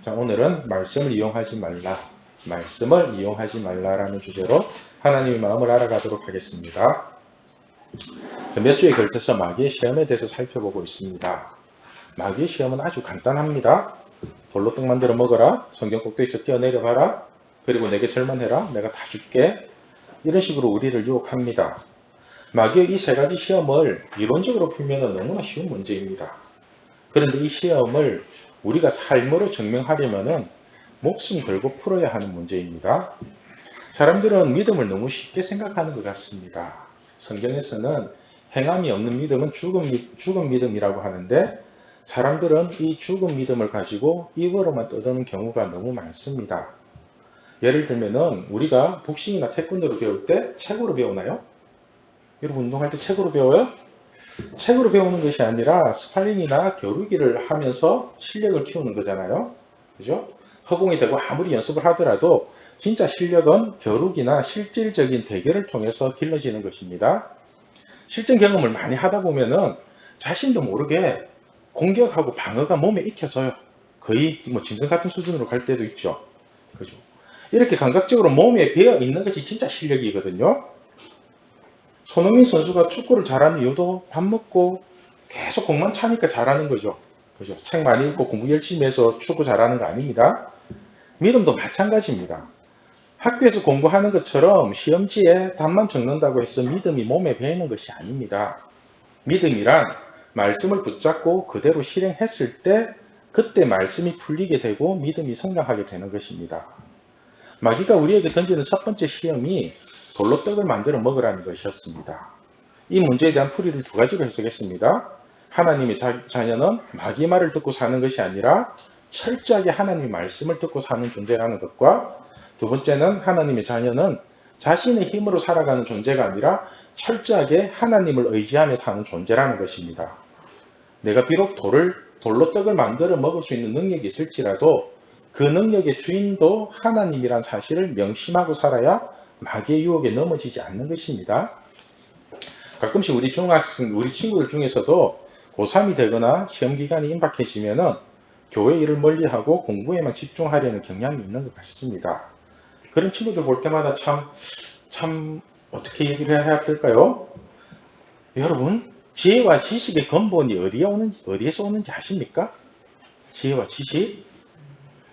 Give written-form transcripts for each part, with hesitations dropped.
자, 오늘은 말씀을 이용하지 말라라는 주제로 하나님의 마음을 알아가도록 하겠습니다. 몇 주에 걸쳐서 마귀의 시험에 대해서 살펴보고 있습니다. 마귀의 시험은 아주 간단합니다. 돌로 떡 만들어 먹어라, 성경 꼭대기에서 뛰어내려 봐라, 그리고 내게 절만해라, 내가 다 줄게, 이런 식으로 우리를 유혹합니다. 마귀의 이 세 가지 시험을 이론적으로 풀면 너무나 쉬운 문제입니다. 그런데 이 시험을 우리가 삶으로 증명하려면 목숨 걸고 풀어야 하는 문제입니다. 사람들은 믿음을 너무 쉽게 생각하는 것 같습니다. 성경에서는 행함이 없는 믿음은 죽은 믿음이라고 하는데, 사람들은 이 죽은 믿음을 가지고 입으로만 떠드는 경우가 너무 많습니다. 예를 들면은 우리가 복싱이나 태권도를 배울 때 책으로 배우나요? 여러분 운동할 때 책으로 배워요? 책으로 배우는 것이 아니라 스파링이나 겨루기를 하면서 실력을 키우는 거잖아요. 그죠? 허공이 되고 아무리 연습을 하더라도 진짜 실력은 겨루기나 실질적인 대결을 통해서 길러지는 것입니다. 실전 경험을 많이 하다 보면은 자신도 모르게 공격하고 방어가 몸에 익혀져요. 거의 짐승 같은 수준으로 갈 때도 있죠. 그죠? 이렇게 감각적으로 몸에 배어 있는 것이 진짜 실력이거든요. 손흥민 선수가 축구를 잘하는 이유도 밥 먹고 계속 공만 차니까 잘하는 거죠. 그죠? 책 많이 읽고 공부 열심히 해서 축구 잘하는 거 아닙니다. 믿음도 마찬가지입니다. 학교에서 공부하는 것처럼 시험지에 답만 적는다고 해서 믿음이 몸에 배이는 것이 아닙니다. 믿음이란 말씀을 붙잡고 그대로 실행했을 때 그때 말씀이 풀리게 되고 믿음이 성장하게 되는 것입니다. 마귀가 우리에게 던지는 첫 번째 시험이 돌로 떡을 만들어 먹으라는 것이었습니다. 이 문제에 대한 풀이를 두 가지로 해석했습니다. 하나님의 자녀는 마귀 말을 듣고 사는 것이 아니라 철저하게 하나님의 말씀을 듣고 사는 존재라는 것과, 두 번째는 하나님의 자녀는 자신의 힘으로 살아가는 존재가 아니라 철저하게 하나님을 의지하며 사는 존재라는 것입니다. 내가 비록 돌로 떡을 만들어 먹을 수 있는 능력이 있을지라도 그 능력의 주인도 하나님이란 사실을 명심하고 살아야 마귀의 유혹에 넘어지지 않는 것입니다. 가끔씩 우리 친구들 중에서도 고3이 되거나 시험 기간이 임박해지면은 교회 일을 멀리하고 공부에만 집중하려는 경향이 있는 것 같습니다. 그런 친구들 볼 때마다 참 어떻게 얘기를 해야 될까요? 여러분, 지혜와 지식의 근본이 어디에서 오는지 아십니까? 지혜와 지식?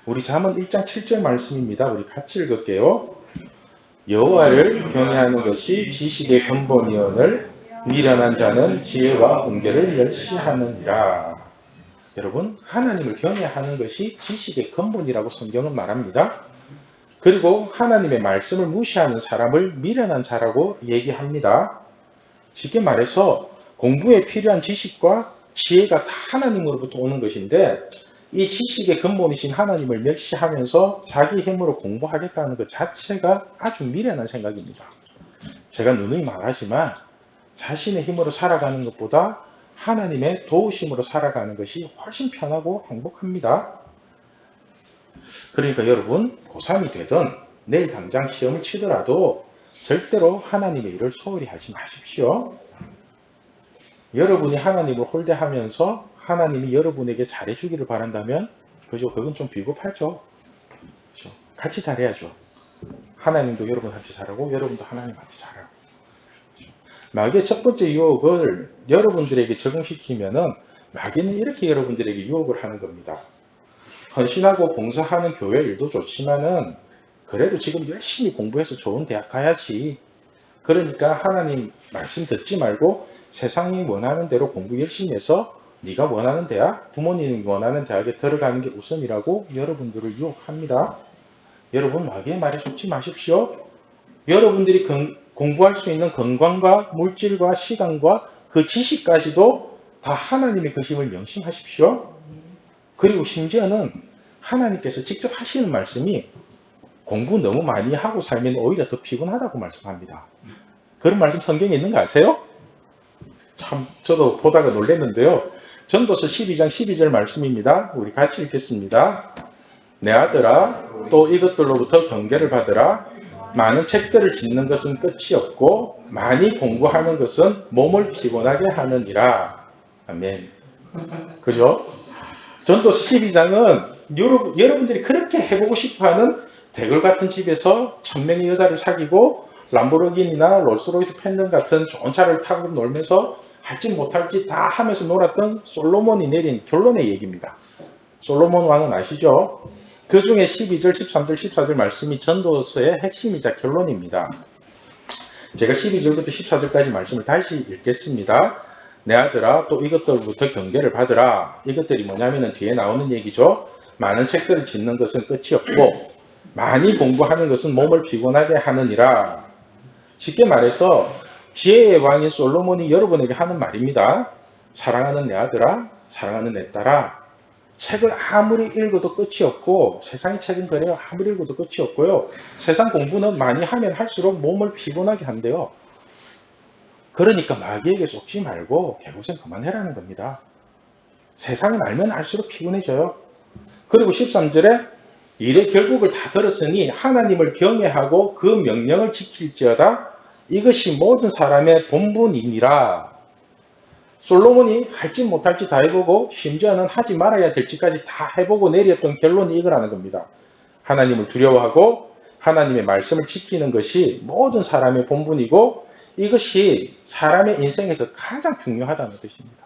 우리 잠언 1장 7절 말씀입니다. 우리 같이 읽을게요. 여호와를 경외하는 것이 지식의 근본이오늘 미련한 자는 지혜와 훈계를 멸시하느니라. 여러분, 하나님을 경외하는 것이 지식의 근본이라고 성경은 말합니다. 그리고 하나님의 말씀을 무시하는 사람을 미련한 자라고 얘기합니다. 쉽게 말해서 공부에 필요한 지식과 지혜가 다 하나님으로부터 오는 것인데, 이 지식의 근본이신 하나님을 멸시하면서 자기 힘으로 공부하겠다는 것 자체가 아주 미련한 생각입니다. 제가 누누이 말하지만 자신의 힘으로 살아가는 것보다 하나님의 도우심으로 살아가는 것이 훨씬 편하고 행복합니다. 그러니까 여러분, 고3이 되든 내일 당장 시험을 치더라도 절대로 하나님의 일을 소홀히 하지 마십시오. 여러분이 하나님을 홀대하면서 하나님이 여러분에게 잘해주기를 바란다면 그건 좀 비겁하죠. 그죠? 같이 잘해야죠. 하나님도 여러분한테 잘하고 여러분도 하나님한테 잘하고. 그죠? 마귀의 첫 번째 유혹을 여러분들에게 적용시키면은 마귀는 이렇게 여러분들에게 유혹을 하는 겁니다. 헌신하고 봉사하는 교회 일도 좋지만은 그래도 지금 열심히 공부해서 좋은 대학 가야지. 그러니까 하나님 말씀 듣지 말고 세상이 원하는 대로 공부 열심히 해서 네가 원하는 대학, 부모님이 원하는 대학에 들어가는 게 우선이라고 여러분들을 유혹합니다. 여러분, 마귀의 말에 속지 마십시오. 여러분들이 공부할 수 있는 건강과 물질과 시간과 그 지식까지도 다 하나님의 것임을 명심하십시오. 그리고 심지어는 하나님께서 직접 하시는 말씀이 공부 너무 많이 하고 살면 오히려 더 피곤하다고 말씀합니다. 그런 말씀 성경에 있는 거 아세요? 참 저도 보다가 놀랐는데요. 전도서 12장 12절 말씀입니다. 우리 같이 읽겠습니다. 내 아들아, 또 이것들로부터 경계를 받으라. 많은 책들을 짓는 것은 끝이 없고 많이 공부하는 것은 몸을 피곤하게 하느니라. 아멘. 그죠? 전도서 12장은 여러분들이 그렇게 해보고 싶어하는 대걸 같은 집에서 1000명의 여자를 사귀고 람보르기니나 롤스로이스 팬덤 같은 좋은 차를 타고 놀면서 할지 못할지 다 하면서 놀았던 솔로몬이 내린 결론의 얘기입니다. 솔로몬 왕은 아시죠? 그 중에 12절, 13절, 14절 말씀이 전도서의 핵심이자 결론입니다. 제가 12절부터 14절까지 말씀을 다시 읽겠습니다. 내 아들아, 또 이것들부터 경계를 받으라. 이것들이 뭐냐면은 뒤에 나오는 얘기죠. 많은 책들을 짓는 것은 끝이 없고 많이 공부하는 것은 몸을 피곤하게 하느니라. 쉽게 말해서 지혜의 왕인 솔로몬이 여러분에게 하는 말입니다. 사랑하는 내 아들아, 사랑하는 내 딸아, 책을 아무리 읽어도 끝이 없고, 세상의 책은 그래요. 아무리 읽어도 끝이 없고요. 세상 공부는 많이 하면 할수록 몸을 피곤하게 한대요. 그러니까 마귀에게 속지 말고 개고생 그만해라는 겁니다. 세상은 알면 알수록 피곤해져요. 그리고 13절에 일의 결국을 다 들었으니 하나님을 경외하고 그 명령을 지킬지어다. 이것이 모든 사람의 본분이니라. 솔로몬이 할지 못할지 다 해보고 심지어는 하지 말아야 될지까지 다 해보고 내렸던 결론이 이거라는 겁니다. 하나님을 두려워하고 하나님의 말씀을 지키는 것이 모든 사람의 본분이고 이것이 사람의 인생에서 가장 중요하다는 뜻입니다.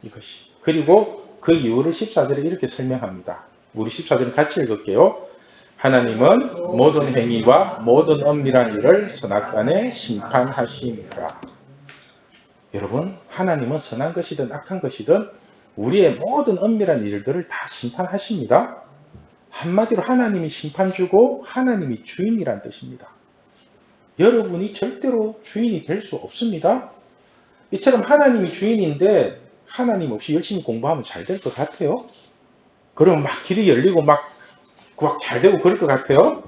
이것이. 그리고 그 이유를 14절에 이렇게 설명합니다. 우리 14절은 같이 읽을게요. 하나님은 모든 행위와 모든 엄밀한 일을 선악간에 심판하시니라. 여러분, 하나님은 선한 것이든 악한 것이든 우리의 모든 엄밀한 일들을 다 심판하십니다. 한마디로 하나님이 심판주고 하나님이 주인이란 뜻입니다. 여러분이 절대로 주인이 될 수 없습니다. 이처럼 하나님이 주인인데 하나님 없이 열심히 공부하면 잘 될 것 같아요? 그러면 막 길이 열리고 막 잘 되고 그럴 것 같아요?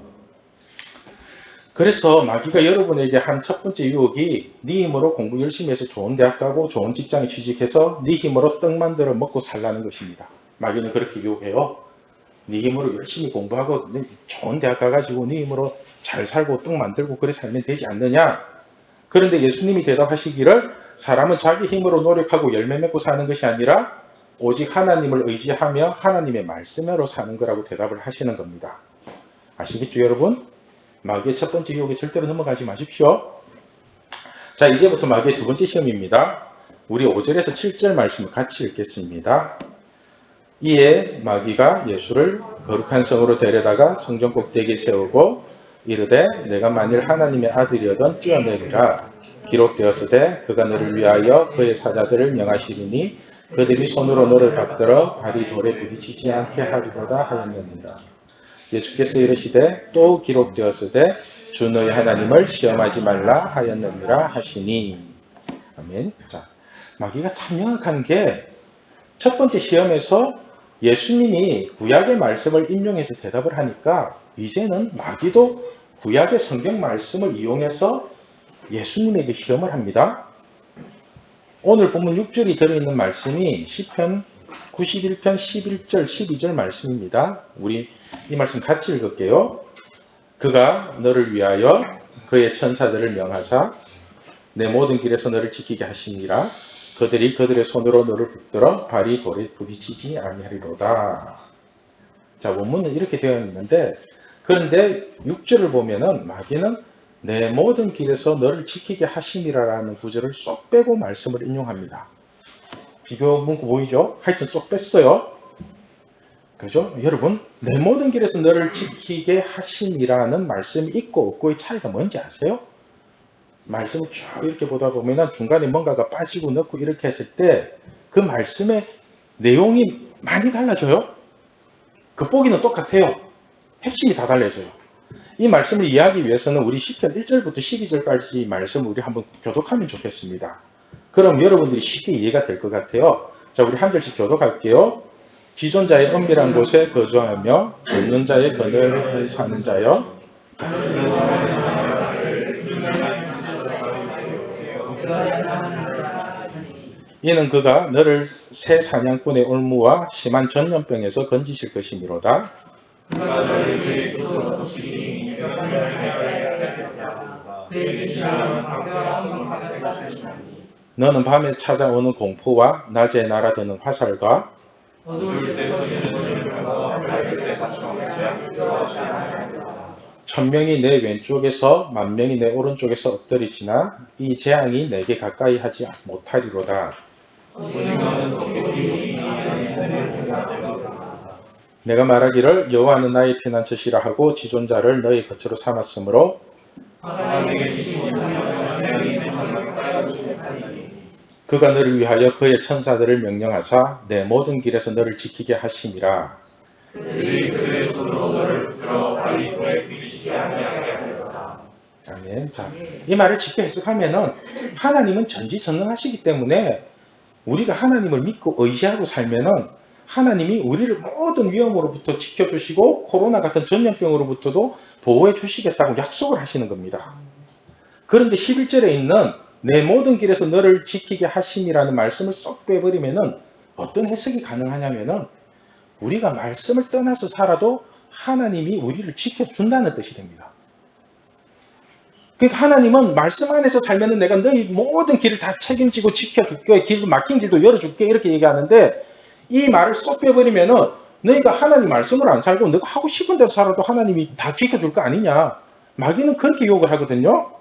그래서 마귀가 여러분에게 한 첫 번째 유혹이 네 힘으로 공부 열심히 해서 좋은 대학 가고 좋은 직장에 취직해서 네 힘으로 떡 만들어 먹고 살라는 것입니다. 마귀는 그렇게 유혹해요. 네 힘으로 열심히 공부하고 좋은 대학 가가지고 네 힘으로 잘 살고 떡 만들고 그래 살면 되지 않느냐. 그런데 예수님이 대답하시기를 사람은 자기 힘으로 노력하고 열매 맺고 사는 것이 아니라 오직 하나님을 의지하며 하나님의 말씀으로 사는 거라고 대답을 하시는 겁니다. 아시겠죠 여러분? 마귀의 첫 번째 유혹에 절대로 넘어가지 마십시오. 자, 이제부터 마귀의 두 번째 시험입니다. 우리 5절에서 7절 말씀을 같이 읽겠습니다. 이에 마귀가 예수를 거룩한 성으로 데려다가 성전 꼭대기에 세우고 이르되 내가 만일 하나님의 아들이어든 뛰어내리라. 기록되었으되 그가 너를 위하여 그의 사자들을 명하시리니 그들이 손으로 너를 받들어 발이 돌에 부딪히지 않게 하리로다 하였느니라. 예수께서 이르시되 또 기록되었으되 주 너희 하나님을 시험하지 말라 하였느니라 하시니. 아멘. 자, 마귀가 참 명확한 게 첫 번째 시험에서 예수님이 구약의 말씀을 인용해서 대답을 하니까 이제는 마귀도 구약의 성경 말씀을 이용해서 예수님에게 시험을 합니다. 오늘 본문 6절이 들어있는 말씀이 시편 91편 11절 12절 말씀입니다. 우리 이 말씀 같이 읽을게요. 그가 너를 위하여 그의 천사들을 명하사 내 모든 길에서 너를 지키게 하시니라. 그들이 그들의 손으로 너를 붙들어 발이 돌에 부딪히지 아니하리로다. 자, 원문은 이렇게 되어 있는데 그런데 6절을 보면은 마귀는 내 모든 길에서 너를 지키게 하시니라라는 구절을 쏙 빼고 말씀을 인용합니다. 비교 문구 보이죠? 하여튼 쏙 뺐어요. 그죠? 여러분, 내 모든 길에서 너를 지키게 하시니라는 말씀이 있고 없고의 차이가 뭔지 아세요? 말씀을 쭉 이렇게 보다 보면 중간에 뭔가가 빠지고 넣고 이렇게 했을 때 그 말씀의 내용이 많이 달라져요. 겉보기는 똑같아요. 핵심이 다 달라져요. 이 말씀을 이해하기 위해서는 우리 시편 1절부터 12절까지 말씀을 우리 한번 교독하면 좋겠습니다. 그럼 여러분들이 쉽게 이해가 될 것 같아요. 자, 우리 한 절씩 교독할게요. 지존자의 은밀한 곳에 거주하며 없는 자의 그늘에 사는 자여 이는 그가 너를 새 사냥꾼의 올무와 심한 전염병에서 건지실 것이미로다. 너는 밤에 찾아오는 공포와 낮에 날아드는 화살과 어두울 때 터지는 열매와 밝을 때 갇혀온 재앙 두려워하지 아니하리로다. 1000명이 내 왼쪽에서 10,000명이 내 오른쪽에서 엎드리지나 이 재앙이 내게 가까이 하지 못하리로다. 오직 너는 도끼 이 하나님들을 응답되리로다. 내가 말하기를 여호와는 나의 피난처시라 하고 지존자를 너의 거처로 삼았으므로 하나님의 지심을 하며 재앙이 내 전에 가까이 오지 못하리니. 그가 너를 위하여 그의 천사들을 명령하사 내 모든 길에서 너를 지키게 하심이라. 그들이 그들의 손으로 너를 붙들어 빨리 불에 비치게 아니하게 하리로다. 아멘. 자, 이 말을 쉽게 해석하면은 하나님은 전지전능하시기 때문에 우리가 하나님을 믿고 의지하고 살면은 하나님이 우리를 모든 위험으로부터 지켜주시고 코로나 같은 전염병으로부터도 보호해 주시겠다고 약속을 하시는 겁니다. 그런데 11절에 있는 내 모든 길에서 너를 지키게 하심이라는 말씀을 쏙 빼버리면은 어떤 해석이 가능하냐면은 우리가 말씀을 떠나서 살아도 하나님이 우리를 지켜준다는 뜻이 됩니다. 그러니까 하나님은 말씀 안에서 살면은 내가 너희 모든 길을 다 책임지고 지켜줄게, 길 막힌 길도 열어줄게 이렇게 얘기하는데 이 말을 쏙 빼버리면은 너희가 하나님 말씀을 안 살고 너가 하고 싶은 대로 살아도 하나님이 다 지켜줄 거 아니냐. 마귀는 그렇게 욕을 하거든요.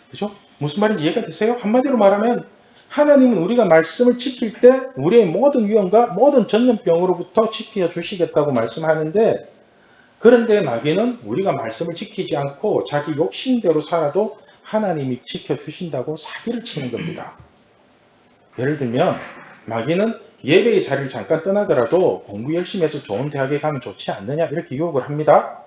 그죠? 무슨 말인지 이해가 되세요? 한마디로 말하면 하나님은 우리가 말씀을 지킬 때 우리의 모든 위험과 모든 전염병으로부터 지켜주시겠다고 말씀하는데 그런데 마귀는 우리가 말씀을 지키지 않고 자기 욕심대로 살아도 하나님이 지켜주신다고 사기를 치는 겁니다. 예를 들면 마귀는 예배의 자리를 잠깐 떠나더라도 공부 열심히 해서 좋은 대학에 가면 좋지 않느냐 이렇게 유혹을 합니다.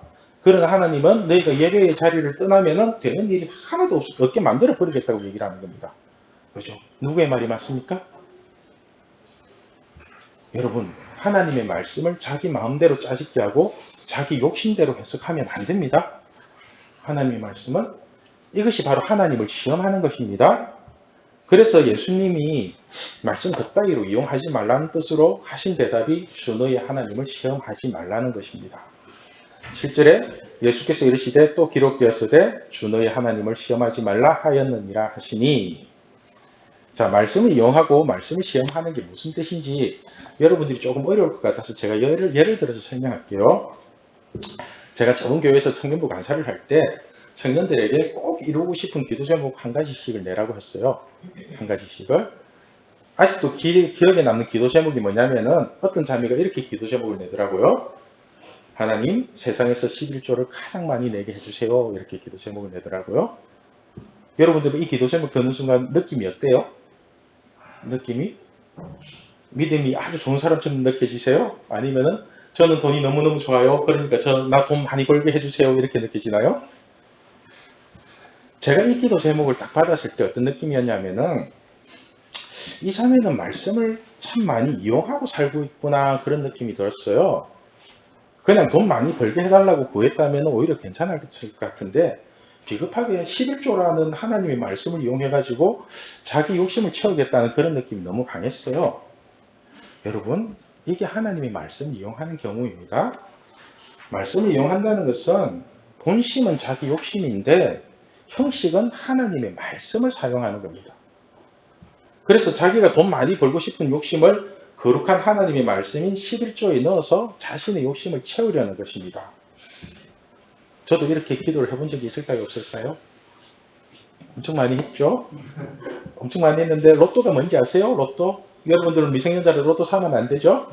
그러나 하나님은 너희가 예배의 자리를 떠나면 되는 일이 하나도 없게 만들어 버리겠다고 얘기를 하는 겁니다. 그렇죠? 누구의 말이 맞습니까? 여러분, 하나님의 말씀을 자기 마음대로 짜집게 하고 자기 욕심대로 해석하면 안 됩니다. 하나님의 말씀은 이것이 바로 하나님을 시험하는 것입니다. 그래서 예수님이 말씀 그따위로 이용하지 말라는 뜻으로 하신 대답이 주 너의 하나님을 시험하지 말라는 것입니다. 7절에 예수께서 이르시되 또 기록되었으되 주 너의 하나님을 시험하지 말라 하였느니라 하시니. 자, 말씀을 이용하고 말씀을 시험하는 게 무슨 뜻인지 여러분들이 조금 어려울 것 같아서 제가 예를 들어서 설명할게요. 제가 저번 교회에서 청년부 강사를 할 때 청년들에게 꼭 이루고 싶은 기도 제목 한 가지씩을 내라고 했어요. 한 가지씩을. 아직도 기억에 남는 기도 제목이 뭐냐면은 어떤 자매가 이렇게 기도 제목을 내더라고요. 하나님, 세상에서 11조를 가장 많이 내게 해주세요. 이렇게 기도 제목을 내더라고요. 여러분들은 이 기도 제목 듣는 순간 느낌이 어때요? 느낌이? 믿음이 아주 좋은 사람처럼 느껴지세요? 아니면은 저는 돈이 너무너무 좋아요. 그러니까 나 돈 많이 벌게 해주세요. 이렇게 느껴지나요? 제가 이 기도 제목을 딱 받았을 때 어떤 느낌이었냐면은 이 자매는 말씀을 참 많이 이용하고 살고 있구나 그런 느낌이 들었어요. 그냥 돈 많이 벌게 해달라고 구했다면 오히려 괜찮을 것 같은데 비겁하게 11조라는 하나님의 말씀을 이용해가지고 자기 욕심을 채우겠다는 그런 느낌이 너무 강했어요. 여러분, 이게 하나님의 말씀을 이용하는 경우입니다. 말씀을 이용한다는 것은 본심은 자기 욕심인데 형식은 하나님의 말씀을 사용하는 겁니다. 그래서 자기가 돈 많이 벌고 싶은 욕심을 거룩한 하나님의 말씀인 11조에 넣어서 자신의 욕심을 채우려는 것입니다. 저도 이렇게 기도를 해본 적이 있을까요? 없을까요? 엄청 많이 했죠? 엄청 많이 했는데 로또가 뭔지 아세요? 로또? 여러분들은 미성년자를 로또 사면 안 되죠?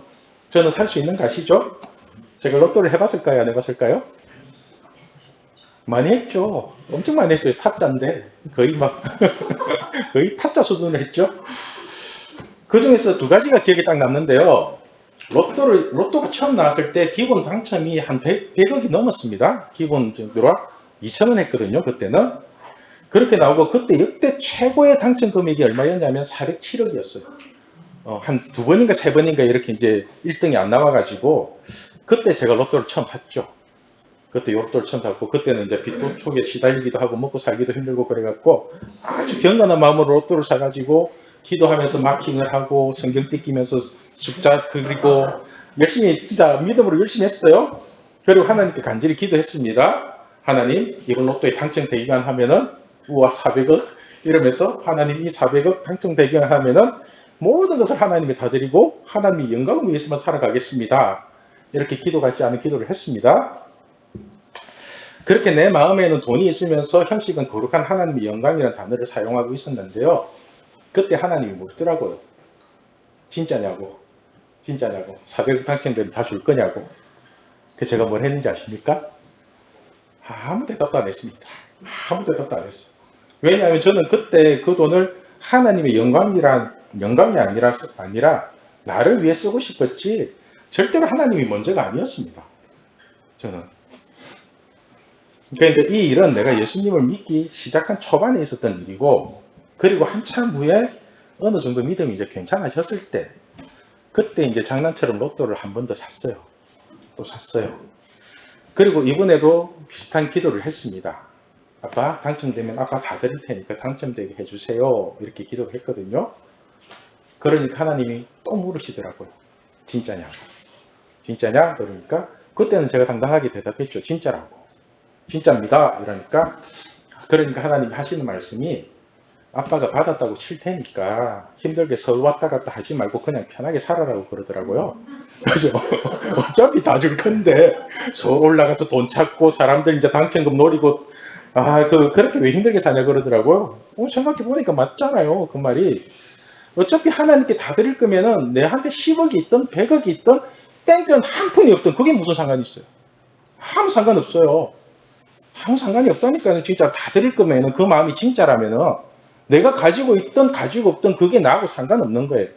저는 살 수 있는 거 아시죠? 제가 로또를 해봤을까요? 안 해봤을까요? 많이 했죠. 엄청 많이 했어요. 타짜인데 거의 거의 타짜 수준으로 했죠. 그 중에서 두 가지가 기억에 딱 남는데요. 로또가 처음 나왔을 때 기본 당첨이 한 100억이 넘었습니다. 기본 정도로 2,000원 했거든요. 그때는. 그렇게 나오고 그때 역대 최고의 당첨 금액이 얼마였냐면 407억이었어요. 한 두 번인가 세 번인가 이렇게 이제 1등이 안 나와가지고 그때 제가 로또를 처음 샀죠. 그때 로또를 처음 샀고 그때는 이제 빚도 속에 시달리기도 하고 먹고 살기도 힘들고 그래갖고 아주 경건한 마음으로 로또를 사가지고 기도하면서 마킹을 하고 성경 뜯기면서 숫자 그리고 열심히 진짜 믿음으로 열심히 했어요. 그리고 하나님께 간절히 기도했습니다. 하나님 이번 로또에 당첨되기만 하면은 우와 400억 이러면서 하나님 이 400억 당첨되기만 하면은 모든 것을 하나님에 다 드리고 하나님의 영광을 위해서만 살아가겠습니다. 이렇게 기도 같지 않은 기도를 했습니다. 그렇게 내 마음에는 돈이 있으면서 형식은 거룩한 하나님의 영광이라는 단어를 사용하고 있었는데요. 그때 하나님이 묻더라고요. 진짜냐고. 진짜냐고. 400억 당첨되면 다 줄 거냐고. 그 제가 뭘 했는지 아십니까? 아무 대답도 안 했습니다. 아무 대답도 안 했어요. 왜냐하면 저는 그때 그 돈을 하나님의 영광이 아니라 나를 위해 쓰고 싶었지 절대로 하나님이 먼저가 아니었습니다. 저는. 그러니까 이 일은 내가 예수님을 믿기 시작한 초반에 있었던 일이고, 그리고 한참 후에 어느 정도 믿음이 이제 괜찮아졌을 때, 그때 이제 장난처럼 로또를 한 번 더 샀어요. 또 샀어요. 그리고 이번에도 비슷한 기도를 했습니다. 아빠 당첨되면 아빠 다 드릴 테니까 당첨되게 해주세요. 이렇게 기도를 했거든요. 그러니까 하나님이 또 물으시더라고요. 진짜냐고. 진짜냐? 그러니까 그때는 제가 당당하게 대답했죠. 진짜라고. 진짜입니다. 이러니까 하나님이 하시는 말씀이 아빠가 받았다고 칠 테니까 힘들게 서울 왔다 갔다 하지 말고 그냥 편하게 살아라고 그러더라고요. 그죠? 어차피 다 줄 건데 서울 올라가서 돈 찾고 사람들 이제 당첨금 노리고 그렇게 왜 힘들게 사냐 그러더라고요. 생각해보니까 맞잖아요. 그 말이. 어차피 하나님께 다 드릴 거면은 내한테 10억이 있든 100억이 있든 땡전 한 푼이 없든 그게 무슨 상관이 있어요. 아무 상관없어요. 아무 상관이 없다니까요. 진짜 다 드릴 거면은 그 마음이 진짜라면은 내가 가지고 있든 가지고 없든 그게 나하고 상관없는 거예요.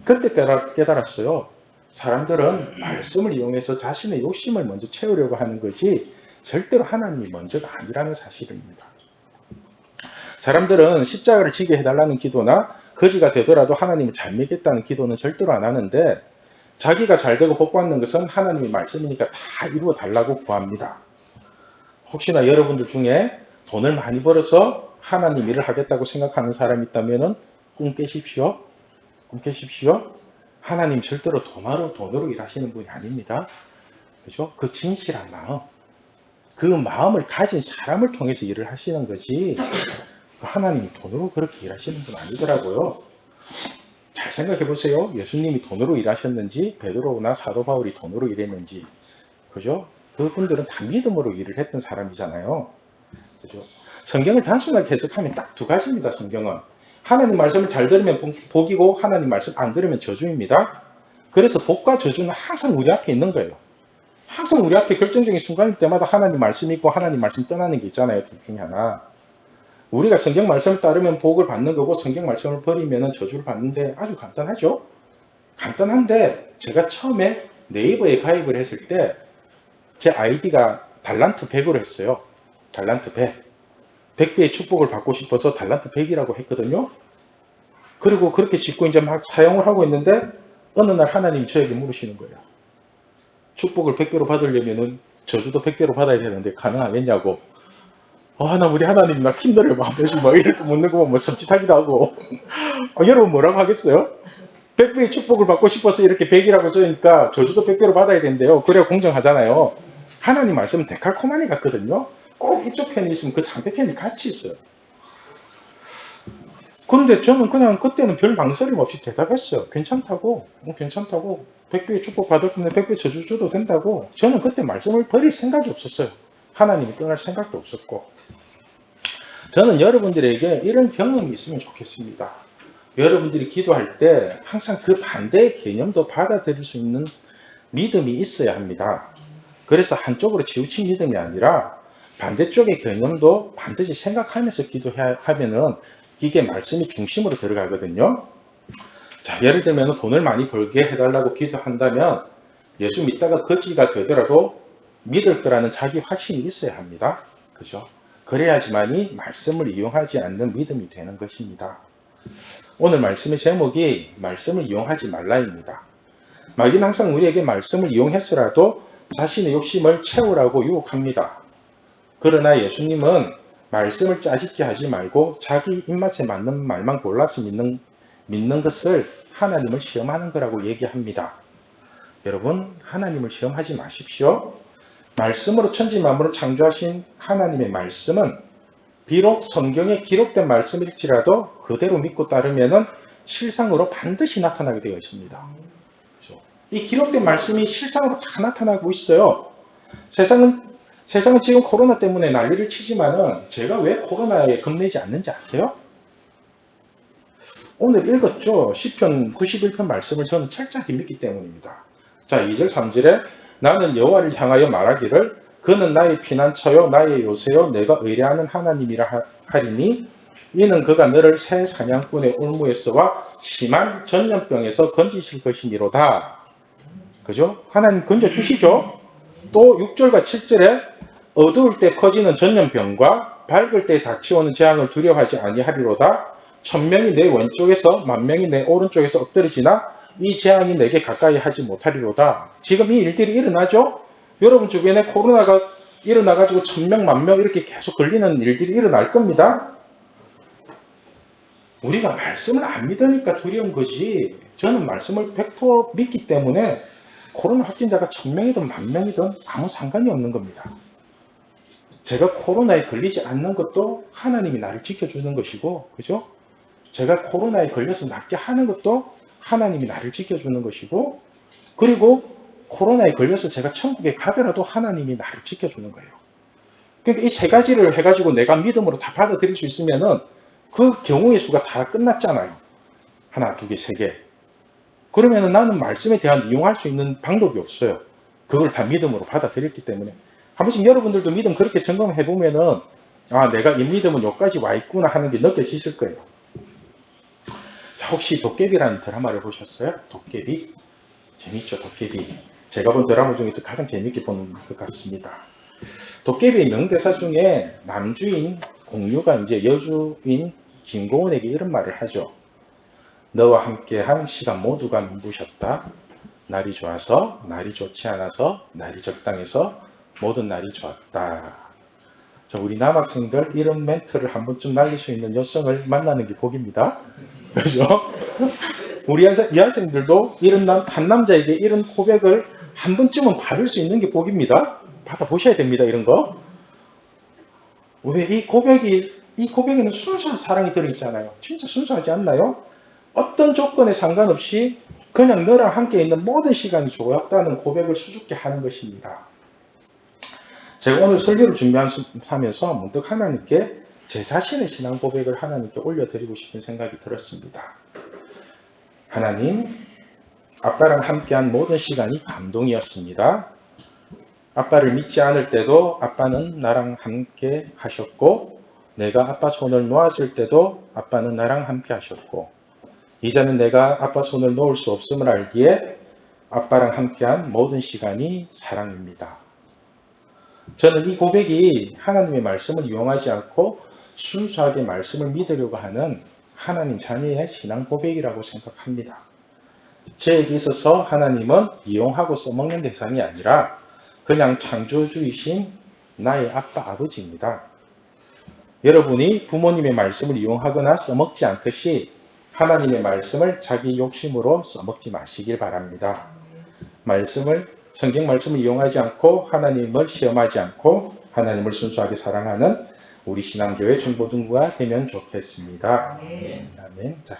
그때 깨달았어요. 사람들은 말씀을 이용해서 자신의 욕심을 먼저 채우려고 하는 거지 절대로 하나님이 먼저가 아니라는 사실입니다. 사람들은 십자가를 지게 해달라는 기도나 거지가 되더라도 하나님을 잘 믿겠다는 기도는 절대로 안 하는데, 자기가 잘 되고 복 받는 것은 하나님의 말씀이니까 다 이루어 달라고 구합니다. 혹시나 여러분들 중에 돈을 많이 벌어서 하나님 일을 하겠다고 생각하는 사람이 있다면 꿈 깨십시오. 꿈 깨십시오. 하나님 절대로 돈으로 일하시는 분이 아닙니다. 그죠? 그 진실한 마음, 그 마음을 가진 사람을 통해서 일을 하시는 거지 하나님이 돈으로 그렇게 일하시는 분 아니더라고요. 잘 생각해 보세요. 예수님이 돈으로 일하셨는지 베드로나 사도 바울이 돈으로 일했는지, 그죠? 그분들은 다 믿음으로 일을 했던 사람이잖아요. 그죠? 성경을 단순하게 해석하면 딱 두 가지입니다. 성경은 하나님 말씀을 잘 들으면 복이고 하나님 말씀 안 들으면 저주입니다. 그래서 복과 저주는 항상 우리 앞에 있는 거예요. 항상 우리 앞에 결정적인 순간일 때마다 하나님 말씀 있고 하나님 말씀 떠나는 게 있잖아요. 둘 중에 하나. 우리가 성경 말씀을 따르면 복을 받는 거고 성경 말씀을 버리면 저주를 받는데 아주 간단하죠. 간단한데 제가 처음에 네이버에 가입을 했을 때 제 아이디가 달란트 100으로 했어요. 달란트 100. 100배의 축복을 받고 싶어서 달란트 100이라고 했거든요. 그리고 그렇게 짓고 이제 막 사용을 하고 있는데 어느 날 하나님이 저에게 물으시는 거예요. 축복을 100배로 받으려면 저주도 100배로 받아야 되는데 가능하겠냐고. 나 우리 하나님 막 힘들어요. 막 이렇게 묻는 거 보면 섬찟하기도 하고. 여러분 뭐라고 하겠어요? 100배의 축복을 받고 싶어서 이렇게 100이라고 써니까 저주도 100배로 받아야 된대요. 그래야 공정하잖아요. 하나님 말씀은 데칼코마니 같거든요. 꼭 이쪽 편이 있으면 그 상대편이 같이 있어요. 근데 저는 그냥 그때는 별 망설임 없이 대답했어요. 괜찮다고. 100배의 축복 받을 건데 100배 저주 줘도 된다고. 저는 그때 말씀을 버릴 생각이 없었어요. 하나님이 떠날 생각도 없었고. 저는 여러분들에게 이런 경험이 있으면 좋겠습니다. 여러분들이 기도할 때 항상 그 반대의 개념도 받아들일 수 있는 믿음이 있어야 합니다. 그래서 한쪽으로 치우친 믿음이 아니라 반대쪽의 개념도 반드시 생각하면서 기도하면은 이게 말씀이 중심으로 들어가거든요. 자, 예를 들면 돈을 많이 벌게 해달라고 기도한다면 예수 믿다가 거지가 되더라도 믿을 거라는 자기 확신이 있어야 합니다. 그죠? 그래야지만이 말씀을 이용하지 않는 믿음이 되는 것입니다. 오늘 말씀의 제목이 말씀을 이용하지 말라입니다. 마귀는 항상 우리에게 말씀을 이용해서라도 자신의 욕심을 채우라고 유혹합니다. 그러나 예수님은 말씀을 짜집게 하지 말고 자기 입맛에 맞는 말만 골라서 믿는 것을 하나님을 시험하는 거라고 얘기합니다. 여러분, 하나님을 시험하지 마십시오. 말씀으로 천지만물을 창조하신 하나님의 말씀은 비록 성경에 기록된 말씀일지라도 그대로 믿고 따르면 실상으로 반드시 나타나게 되어 있습니다. 그죠? 이 기록된 말씀이 실상으로 다 나타나고 있어요. 세상은 지금 코로나 때문에 난리를 치지만은 제가 왜 코로나에 겁내지 않는지 아세요? 오늘 읽었죠? 시편 91편 말씀을 저는 철저하게 믿기 때문입니다. 자, 2절 3절에 나는 여호와를 향하여 말하기를 그는 나의 피난처요 나의 요새요 내가 의뢰하는 하나님이라 하리니 이는 그가 너를 새 사냥꾼의 올무에서와 심한 전염병에서 건지실 것이니로다. 그죠? 하나님 건져주시죠? 또 6절과 7절에 어두울 때 커지는 전염병과 밝을 때 닥치오는 재앙을 두려워하지 아니하리로다. 1000명이 내 왼쪽에서 10,000명이 내 오른쪽에서 엎드러지나 이 재앙이 내게 가까이 하지 못하리로다. 지금 이 일들이 일어나죠? 여러분 주변에 코로나가 일어나가지고 1000명, 10,000명 이렇게 계속 걸리는 일들이 일어날 겁니다. 우리가 말씀을 안 믿으니까 두려운 거지. 저는 말씀을 100% 믿기 때문에 코로나 확진자가 1000명이든 10,000명이든 아무 상관이 없는 겁니다. 제가 코로나에 걸리지 않는 것도 하나님이 나를 지켜주는 것이고, 그죠? 제가 코로나에 걸려서 낫게 하는 것도 하나님이 나를 지켜주는 것이고, 그리고 코로나에 걸려서 제가 천국에 가더라도 하나님이 나를 지켜주는 거예요. 그러니까 이 세 가지를 해가지고 내가 믿음으로 다 받아들일 수 있으면은 그 경우의 수가 다 끝났잖아요. 하나, 두 개, 세 개. 그러면은 나는 말씀에 대한 이용할 수 있는 방법이 없어요. 그걸 다 믿음으로 받아들였기 때문에. 한 번씩 여러분들도 믿음 그렇게 점검해 보면은 아, 내가 이 믿음은 여기까지 와 있구나 하는 게 느껴지실 거예요. 자, 혹시 도깨비라는 드라마를 보셨어요? 도깨비? 재밌죠, 도깨비. 제가 본 드라마 중에서 가장 재밌게 보는 것 같습니다. 도깨비의 명대사 중에 남주인 공유가 이제 여주인 김고은에게 이런 말을 하죠. 너와 함께한 시간 모두가 눈부셨다. 날이 좋아서, 날이 좋지 않아서, 날이 적당해서 모든 날이 좋았다. 자, 우리 남학생들 이런 멘트를 한 번쯤 날릴 수 있는 여성을 만나는 게 복입니다. 그죠? 우리 여학생들도 이런 한 남자에게 이런 고백을 한 번쯤은 받을 수 있는 게 복입니다. 받아보셔야 됩니다, 이런 거. 왜 이 고백에는 순수한 사랑이 들어있잖아요. 진짜 순수하지 않나요? 어떤 조건에 상관없이 그냥 너랑 함께 있는 모든 시간이 좋았다는 고백을 수줍게 하는 것입니다. 제가 오늘 설교를 준비하면서 문득 하나님께 제 자신의 신앙 고백을 하나님께 올려드리고 싶은 생각이 들었습니다. 하나님, 아빠랑 함께한 모든 시간이 감동이었습니다. 아빠를 믿지 않을 때도 아빠는 나랑 함께 하셨고, 내가 아빠 손을 놓았을 때도 아빠는 나랑 함께 하셨고, 이제는 내가 아빠 손을 놓을 수 없음을 알기에 아빠랑 함께한 모든 시간이 사랑입니다. 저는 이 고백이 하나님의 말씀을 이용하지 않고 순수하게 말씀을 믿으려고 하는 하나님 자녀의 신앙 고백이라고 생각합니다. 저에게 있어서 하나님은 이용하고 써먹는 대상이 아니라 그냥 창조주이신 나의 아빠, 아버지입니다. 여러분이 부모님의 말씀을 이용하거나 써먹지 않듯이 하나님의 말씀을 자기 욕심으로 써먹지 마시길 바랍니다. 성경 말씀을 이용하지 않고 하나님을 시험하지 않고 하나님을 순수하게 사랑하는 우리 신앙교회 중보등부가 되면 좋겠습니다. 아멘. 자.